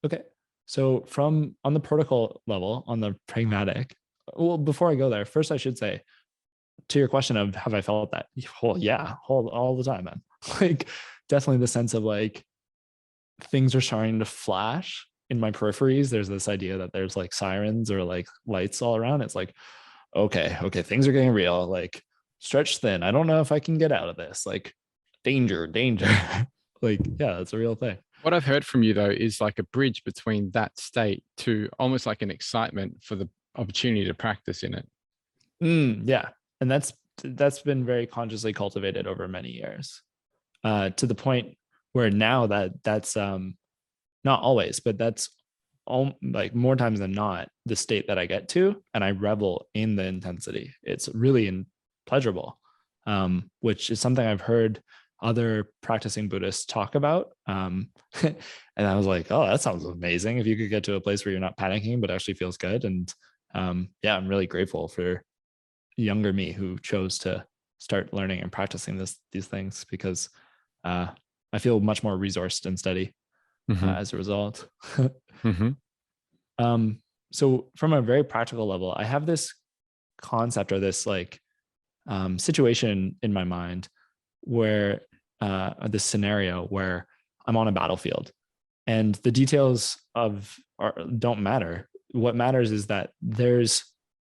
Okay. So from on the protocol level, on the pragmatic, well, before I go there, first I should say to your question of have I felt that? Well, yeah, all the time, man. Like definitely the sense of like things are starting to flash in my peripheries. There's this idea that there's like sirens or like lights all around. It's like, okay, things are getting real. Like stretch thin. I don't know if I can get out of this. Like danger. Like, yeah, that's a real thing. What I've heard from you though is like a bridge between that state to almost like an excitement for the opportunity to practice in it. Yeah. And that's been very consciously cultivated over many years. To the point where now that's not always, but that's all like more times than not the state that I get to, and I revel in the intensity. It's really pleasurable, which is something I've heard other practicing Buddhists talk about. And I was like, oh, that sounds amazing. If you could get to a place where you're not panicking, but actually feels good. And yeah, I'm really grateful for younger me who chose to start learning and practicing these things because I feel much more resourced and steady Hmm. as a result. Hmm. So from a very practical level, I have this concept or this like situation in my mind where this scenario where I'm on a battlefield and the details don't matter. What matters is that there's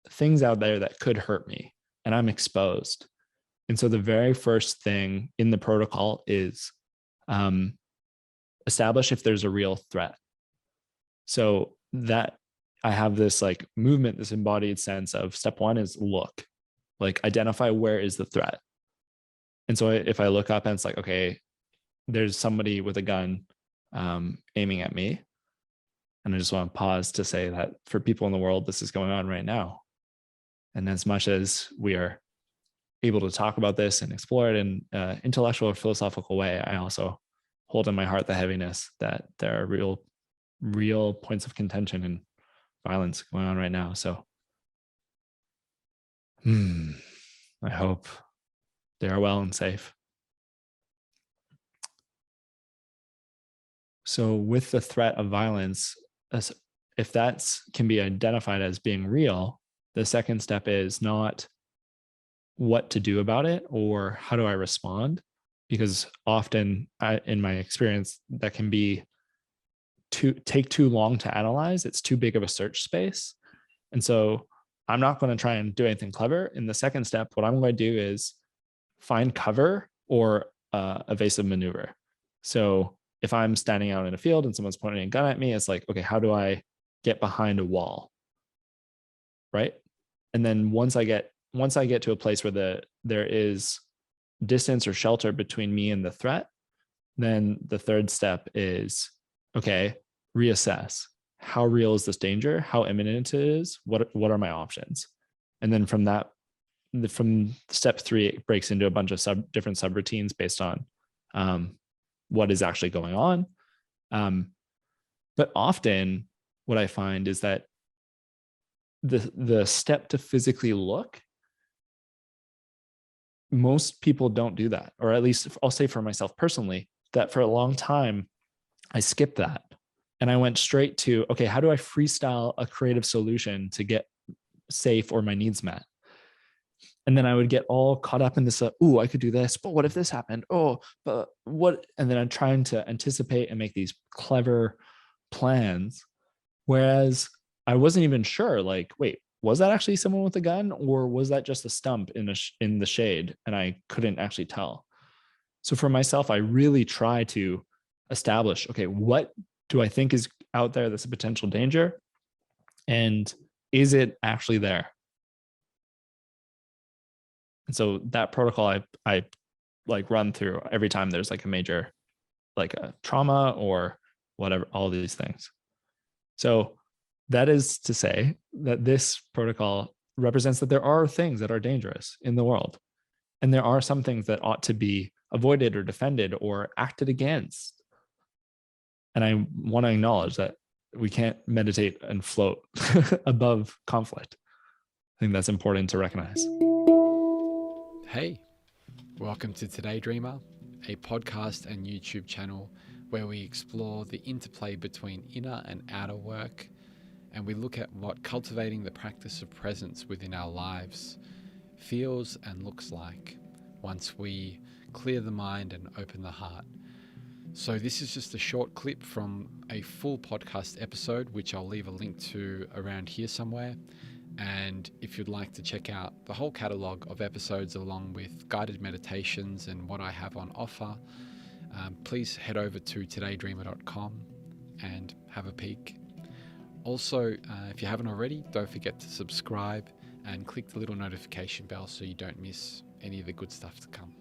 things out there that could hurt me and I'm exposed. And so the very first thing in the protocol is um, establish if there's a real threat. So that I have this like movement, this embodied sense of step one is look, like identify where is the threat. And so if I look up and it's like, okay, there's somebody with a gun aiming at me. And I just want to pause to say that for people in the world, this is going on right now. And as much as we are able to talk about this and explore it in an intellectual or philosophical way, I also hold in my heart the heaviness that there are real points of contention and violence going on right now. So I hope they are well and safe. So with the threat of violence, if that can be identified as being real, the second step is not what to do about it or how do I respond? Because often, in my experience, that can be take too long to analyze. It's too big of a search space. And so I'm not going to try and do anything clever. In the second step, what I'm going to do is find cover or evasive maneuver. So if I'm standing out in a field and someone's pointing a gun at me, it's like, okay, how do I get behind a wall? Right. And then once I get to a place where there is distance or shelter between me and the threat, then the third step is, okay, reassess. How real is this danger? How imminent it is? What are my options? And then from step three, it breaks into a bunch of different subroutines based on what is actually going on. But often what I find is that the step to physically look, most people don't do that. Or at least I'll say for myself personally, that for a long time, I skipped that. And I went straight to, okay, how do I freestyle a creative solution to get safe or my needs met? And then I would get all caught up in this, oh, I could do this, but what if this happened? Oh, but what? And then I'm trying to anticipate and make these clever plans. Whereas I wasn't even sure, like, wait, was that actually someone with a gun or was that just a stump in the shade? And I couldn't actually tell. So for myself, I really try to establish, okay, what do I think is out there that's a potential danger? And is it actually there? And so that protocol I like run through every time there's like a major like a trauma or whatever, all these things. So that is to say that this protocol represents that there are things that are dangerous in the world. And there are some things that ought to be avoided or defended or acted against. And I want to acknowledge that we can't meditate and float above conflict. I think that's important to recognize. Hey, welcome to Today Dreamer, a podcast and YouTube channel where we explore the interplay between inner and outer work, and we look at what cultivating the practice of presence within our lives feels and looks like once we clear the mind and open the heart. So this is just a short clip from a full podcast episode, which I'll leave a link to around here somewhere. And if you'd like to check out the whole catalogue of episodes along with guided meditations and what I have on offer, please head over to todaydreamer.com and have a peek. Also, if you haven't already, don't forget to subscribe and click the little notification bell so you don't miss any of the good stuff to come.